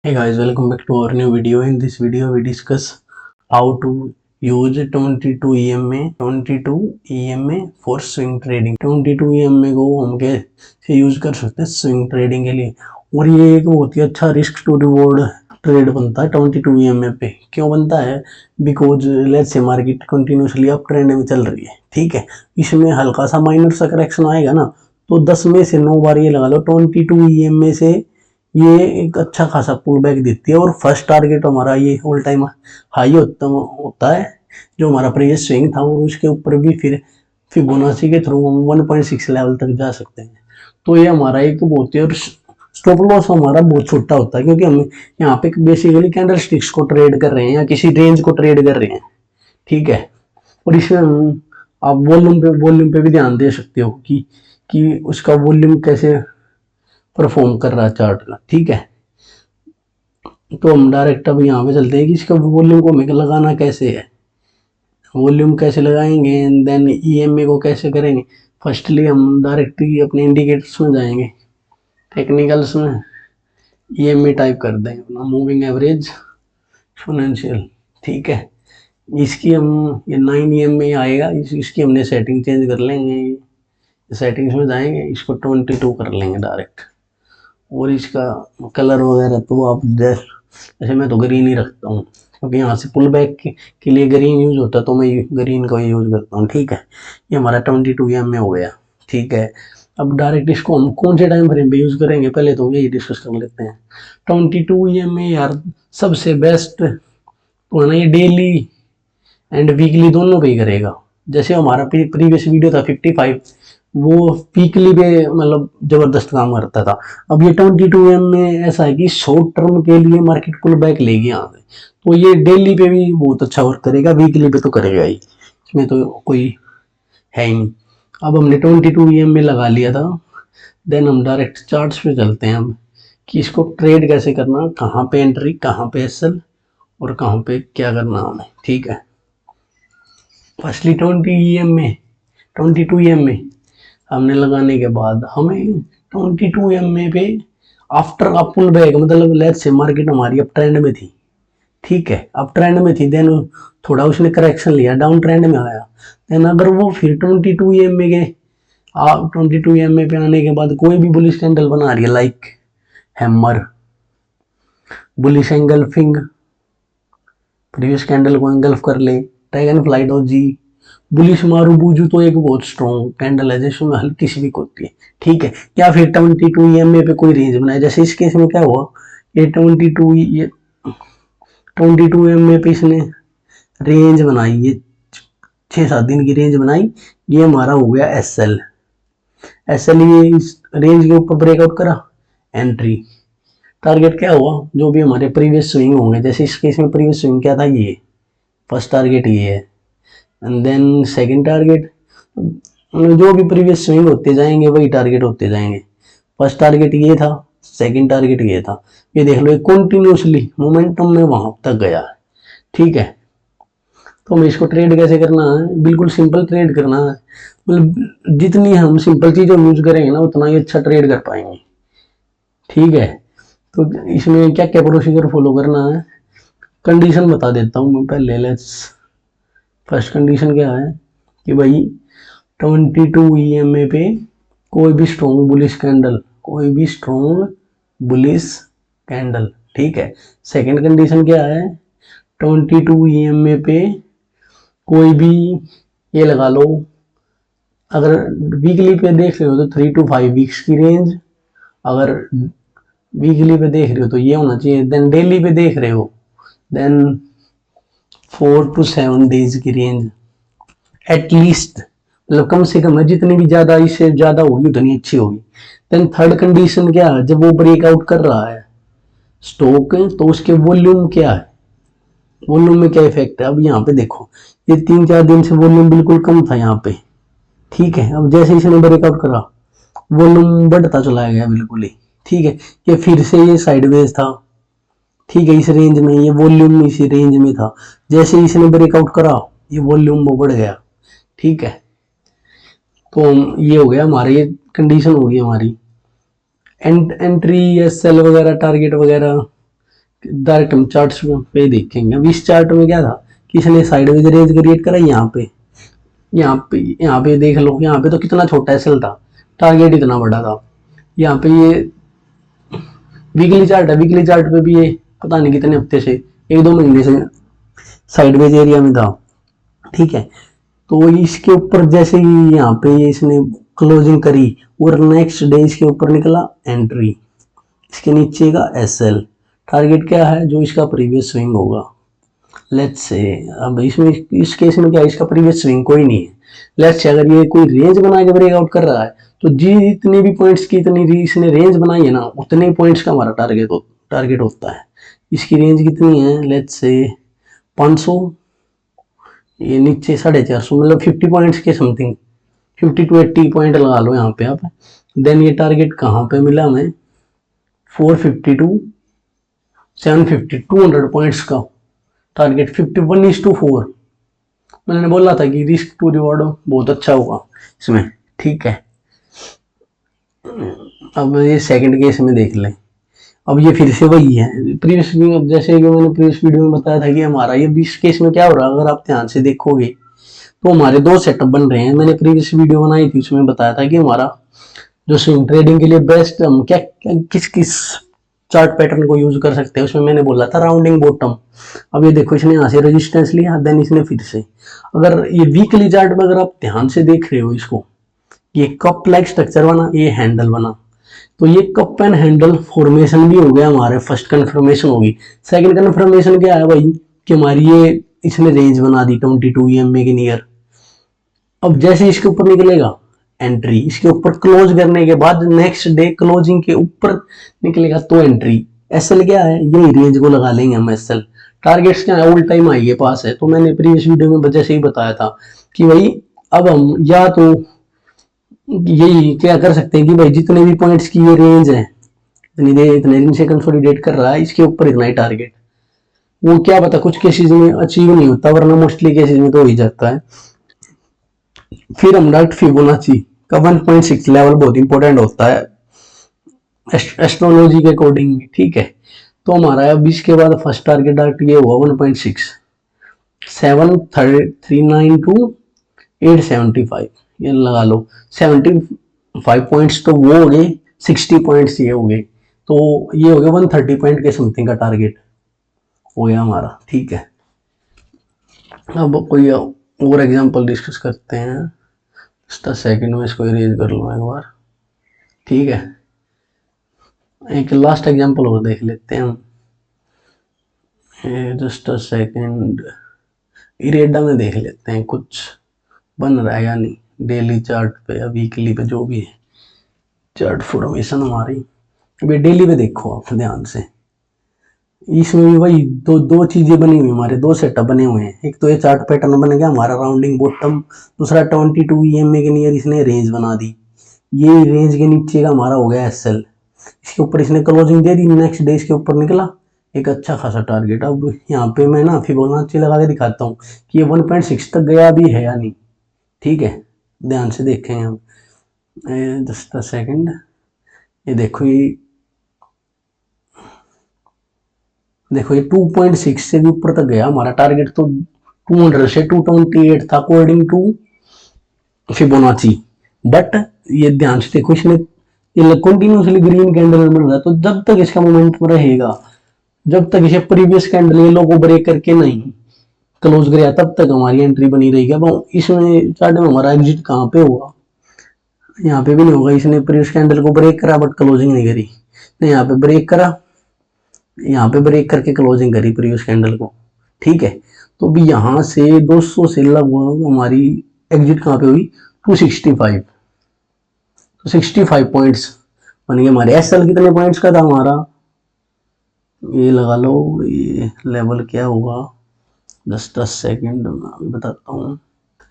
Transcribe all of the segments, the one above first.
Hey guys, welcome back to our new video. In this video, we discuss how to use 22 EMA for swing trading. 22 EMA को हम कैसे use कर सकते हैं swing trading के लिए, और ये एक बहुत ही अच्छा रिस्क टू रिवॉर्ड ट्रेड बनता है 22 EMA पे। क्यों बनता है? Because let's say market continuously up trend में चल रही है, ठीक है। इसमें हल्का सा माइनर सा करेक्शन आएगा ना, तो 10 में से 9 बार ये लगा लो 22 EMA से ये एक अच्छा खासा पुल बैक देती है। और फर्स्ट टारगेट हमारा ये ऑल टाइम हाई होता है जो हमारा प्रीवियस स्विंग था, और उसके ऊपर भी फिर फिबोनाची के थ्रू हम 1.6 लेवल तक जा सकते हैं। तो ये हमारा एक बहुत ही, और स्टॉप लॉस हमारा बहुत छोटा होता है, क्योंकि हम यहाँ पे बेसिकली कैंडल स्टिक्स को ट्रेड कर रहे हैं या किसी रेंज को ट्रेड कर रहे हैं, ठीक है। और इसमें आप वॉल्यूम पे भी ध्यान दे सकते हो कि उसका वॉल्यूम कैसे परफॉर्म कर रहा है चार्ट का, ठीक है। तो हम डायरेक्ट अब यहाँ पे चलते हैं कि इसका वॉल्यूम को हमें लगाना कैसे है, वॉल्यूम कैसे लगाएंगे, एंड देन ईएमए को कैसे करेंगे। फर्स्टली हम डायरेक्टली अपने इंडिकेटर्स में जाएंगे, टेक्निकल्स में ईएमए टाइप कर देंगे अपना मूविंग एवरेज एक्सपोनेंशियल, ठीक है। इसकी हम ये 9 ईएमए आएगा, इसकी हमने सेटिंग चेंज कर लेंगे। सेटिंग्स में जाएंगे, इसको 22 कर लेंगे डायरेक्ट। और इसका कलर वगैरह तो आप जैसे मैं तो ग्रीन ही रखता हूँ, क्योंकि यहाँ से पुल बैक के लिए ग्रीन यूज होता है, तो मैं ग्रीन का यूज करता हूँ, ठीक है। ये हमारा 22 EMA हो गया, ठीक है। अब डायरेक्ट इसको हम कौन से टाइम फ्रेम पे यूज करेंगे, पहले तो यही डिस्कस कर लेते हैं। 22 EMA यार सबसे बेस्ट तो है ना, ये डेली एंड वीकली दोनों पे ही करेगा। जैसे हमारा प्रीवियस वीडियो था 55, वो वीकली पे मतलब जबरदस्त काम करता था। अब ये 22 में ऐसा है कि शॉर्ट टर्म के लिए मार्केट पुल बैक लेगी यहाँ से, तो ये डेली पे भी बहुत अच्छा वर्क करेगा, वीकली पे तो करेगा ही, इसमें तो कोई है ही नहीं। अब हमने 22 में लगा लिया था, देन हम डायरेक्ट चार्ट्स पे चलते हैं हम कि इसको ट्रेड कैसे करना, कहाँ पे एंट्री, कहाँ पे एसएल, और कहाँ पे क्या करना हमें, ठीक है। फर्स्टली 22 EMA हमने लगाने के बाद हमें 22 EMA पे आफ्टर का पुल बैक, मतलब लेट्स से मार्केट हमारी अप ट्रेंड में थी, ठीक है, अप ट्रेंड में थी, देन थोड़ा उसने करेक्शन लिया, डाउन ट्रेंड में आया, देन अगर वो फिर 22 EMA के 22 EMA पे आने के बाद कोई भी बुलिश कैंडल बना रही है, like hammer, bullish engulfing, previous candle को एंगल्फ कर ले, dragon fly doji, bullish marubozu तो एक बहुत स्ट्रॉन्ग कैंडल है जिसमें हल्की सी वीक होती है, ठीक है। या फिर 22 EMA पे कोई रेंज बनाए, जैसे इस केस में क्या हुआ, ये 22 EMA पे इसने रेंज बनाई, ये 6-7 दिन की रेंज बनाई, ये हमारा हो गया एसएल। ये इस रेंज के ऊपर ब्रेकआउट करा, एंट्री। टारगेट क्या हुआ, जो भी हमारे प्रीवियस स्विंग होंगे, जैसे इस केस में प्रीवियस स्विंग क्या था, ये फर्स्ट टारगेट ये है, एंड देन सेकंड टारगेट, जो भी प्रीवियस स्विंग होते जाएंगे वही टारगेट होते जाएंगे। फर्स्ट टारगेट ये था, सेकंड टारगेट ये था, ये देख लो, ये कंटिन्यूसली मोमेंटम में वहां तक गया, ठीक है। तो हमें इसको ट्रेड कैसे करना है, बिल्कुल सिंपल ट्रेड करना है, मतलब जितनी हम सिंपल चीज़ों यूज करेंगे ना उतना ही अच्छा ट्रेड कर पाएंगे, ठीक है। तो इसमें क्या क्या प्रोसीजर फॉलो करना है, कंडीशन बता देता हूँ मैं पहले। लेट्स फर्स्ट कंडीशन क्या है कि भाई 22 EMA पे कोई भी स्ट्रॉन्ग बुलिश कैंडल, ठीक है। सेकंड कंडीशन क्या है, 22 EMA पे कोई भी, ये लगा लो, अगर वीकली पे देख रहे हो तो 3 to 5 वीक्स की रेंज, अगर वीकली पे देख रहे हो तो ये होना चाहिए, देन डेली पे देख रहे हो देन 4 to 7 डेज की रेंज एटलीस्ट, मतलब कम से कम है, जितनी भी ज्यादा इससे ज्यादा होगी उतनी अच्छी होगी। देन थर्ड कंडीशन क्या है, जब वो ब्रेकआउट कर रहा है स्टॉक, तो उसके वॉल्यूम क्या है, वॉल्यूम में क्या इफेक्ट है। अब यहाँ पे देखो, ये 3-4 दिन से वॉल्यूम बिल्कुल कम था यहाँ पे, ठीक है। अब जैसे इसने ब्रेकआउट करा, वॉल्यूम बढ़ता चला गया बिल्कुल ही, ठीक है। ये फिर से ये साइडवेज था, ठीक है, इस रेंज में, ये वॉल्यूम इसी रेंज में था, जैसे इसने ब्रेकआउट करा ये वॉल्यूम बढ़ गया, ठीक है। तो ये हो गया हमारे, ये कंडीशन होगी हमारी। एंट्री या सेल वगैरह टारगेट वगैरह डायरेक्ट हम चार्ट पे देखेंगे। अब इस चार्ट में क्या था कि इसने साइडवेज रेंज क्रिएट करा यहाँ पे देख लो, यहाँ पे तो कितना छोटा एसएल था, टारगेट इतना बड़ा था। यहाँ पे ये वीकली चार्ट है, वीकली चार्ट पे भी ये पता नहीं कितने हफ्ते से, 1-2 महीने से साइडवेज एरिया में था, ठीक है। तो इसके ऊपर जैसे ही यहाँ पे ये इसने क्लोजिंग करी और नेक्स्ट डे इसके ऊपर निकला एंट्री, इसके नीचे का एसएल, टारगेट क्या है जो इसका प्रीवियस स्विंग होगा, लेट्स से। अब इसमें इस केस में क्या है, इसका प्रीवियस स्विंग कोई नहीं है। लेट्स से अगर ये कोई रेंज बना के ब्रेकआउट कर रहा है तो जितने भी पॉइंट्स की इतनी इसने रेंज बनाई है ना, उतने पॉइंट्स का हमारा टारगेट होता है। इसकी रेंज कितनी है, लेट्स से 500, ये नीचे 450, मतलब 50 पॉइंट्स के समथिंग, 50 to 80 पॉइंट लगा लो यहाँ पे आप। देन ये टारगेट कहाँ पे मिला हमें, 450 to 750, 200 पॉइंट्स का टारगेट, 51:4। मैंने बोला था कि रिस्क टू रिवॉर्ड बहुत अच्छा होगा इसमें, ठीक है। अब ये सेकंड केस में देख लें। अब ये फिर से वही है प्रीवियस, जैसे कि मैंने प्रीवियस वीडियो में बताया था कि हमारा ये 20 केस में क्या हो रहा है, अगर आप ध्यान से देखोगे तो हमारे 2 सेटअप बन रहे हैं। मैंने प्रीवियस वीडियो बनाई थी, उसमें बताया था कि हमारा जो स्विंग ट्रेडिंग के लिए बेस्ट हम क्या किस किस चार्ट पैटर्न को यूज कर सकते हैं, उसमें मैंने बोला था राउंडिंग बॉटम। अब ये देखो, इसने यहाँ से रेजिस्टेंस लिया, देन इसने फिर से, अगर ये वीकली चार्ट में अगर आप ध्यान से देख रहे हो इसको, ये कप लाइक स्ट्रक्चर बना, ये हैंडल बना, तो ये कप एंड हैंडल फॉर्मेशन भी हो गया हमारे, फर्स्ट कंफर्मेशन होगी। सेकंड कंफर्मेशन क्या है भाई कि हमारी ये इसने रेंज बना दी 22 EMA के नियर। अब जैसे इसके ऊपर निकलेगा एंट्री, इसके ऊपर क्लोज करने के बाद नेक्स्ट डे क्लोजिंग के ऊपर निकलेगा तो एंट्री। एसएल क्या है, यही रेंज को लगा लेंगे हम एसएल। टारगेट्स क्या है, ऑल टाइम हाई के पास है। तो मैंने प्रीवियस वीडियो में जैसे ही बताया था कि भाई अब हम या तो यही क्या कर सकते हैं कि भाई जितने भी पॉइंट्स की ये रेंज है, इतने दिन से कंसोलिडेट कर रहा है, इसके ऊपर इतना ही टारगेट, वो क्या पता कुछ केसेस में अचीव नहीं होता, वरना मोस्टली केसेस में तो हो ही जाता है। फिर हम डायरेक्ट फिबोनाची का 1.6 लेवल बहुत इंपॉर्टेंट होता है एस्ट्रोलॉजी के अकॉर्डिंग, ठीक है। तो हमारा अब इसके बाद फर्स्ट टारगेट डायरेक्ट ये हुआ 1.6, 739 to 875, ये लगा लो। 75 पॉइंट्स तो वो हो गए, 60 पॉइंट्स ये हो गए, तो ये हो गया 130 पॉइंट के समथिंग का टारगेट हो गया हमारा, ठीक है। अब कोई और एग्जांपल डिस्कस करते हैं, जस्ट सेकंड में इसको इरेज कर लूँ एक बार, ठीक है। एक लास्ट एग्जांपल और देख लेते हैं हम, जस्ट सेकंड, इरेडा में देख लेते हैं कुछ बन रहा है या नहीं, डेली चार्ट पे या वीकली पे, जो भी है चार्ट फॉर्मेशन हमारी। अभी डेली पे देखो आप ध्यान से, इसमें भी वही दो चीजें बनी हुई, हमारे 2 सेटअप बने हुए हैं। एक तो ये चार्ट पैटर्न बन गया हमारा राउंडिंग बॉटम, दूसरा 22 EMA के नियर इसने रेंज बना दी, ये रेंज के नीचे का हमारा हो गया एसएल, इसके ऊपर इसने क्लोजिंग दे दी, नेक्स्ट डे इसके ऊपर निकला एक अच्छा खासा टारगेट। अब यहाँ पे मैं ना फिबोनाची लगा के दिखाता हूँ कि ये 1.6 तक गया भी है या नहीं, ठीक है। ध्यान से देखें हम, जस्ट सेकंड, ये देखो, ये 2.6 से भी ऊपर तक गया हमारा टारगेट, तो 200 से 228 था अकॉर्डिंग टू फिबोनाची। बट ये ध्यान से देखो, इसने ये कंटिन्यूसली ग्रीन कैंडल बन रहा है, तो जब तक इसका मोमेंटम रहेगा, जब तक इसे प्रीवियस कैंडल ये लोगों ब्रेक करके नहीं क्लोज गया, तब तक हमारी एंट्री बनी रहेगी। अब इसमें चार्ट में हमारा एग्जिट कहाँ पे होगा, यहाँ पे भी नहीं होगा। इसने प्रीवियस कैंडल को ब्रेक करा बट क्लोजिंग नहीं करी, तो यहाँ पे ब्रेक करा, यहाँ पे ब्रेक करके क्लोजिंग करी प्रीवियस कैंडल को, ठीक है। तो भी यहाँ से 200 से लगभग हमारी एग्जिट कहाँ पे हुई, 265, तो 65 पॉइंट्स बन गए हमारे। एसएल कितने पॉइंट्स का था हमारा, ये लगा लो, ये लेवल क्या होगा, 10 सेकेंड मैं बताता हूँ।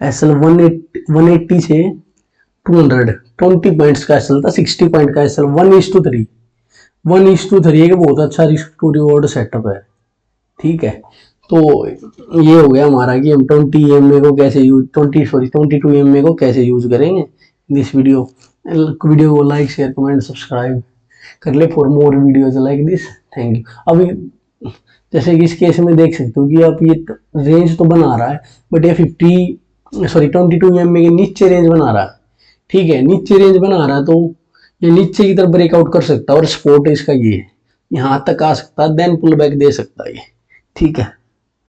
एसएल 180 से 220 पॉइंट्स का एसएल था, 60 पॉइंट का एसएल, 1:3, 1:3 एक बहुत अच्छा रिस्क टू रिवॉर्ड सेटअप है, ठीक है। तो ये हो गया हमारा कि हम 22 EMA को कैसे यूज करेंगे। दिस वीडियो को लाइक शेयर कमेंट सब्सक्राइब कर ले for more videos like this, thank you. अभी जैसे कि इस केस में देख सकते हो कि आप ये रेंज तो बना रहा है, बट ये 22 EMA के नीचे रेंज बना रहा है। ठीक है, नीचे रेंज बना रहा है तो ये नीचे की तरफ ब्रेकआउट कर सकता है और सपोर्ट इसका ये यहाँ तक आ सकता है, देन पुल बैक दे सकता है ये। ठीक है,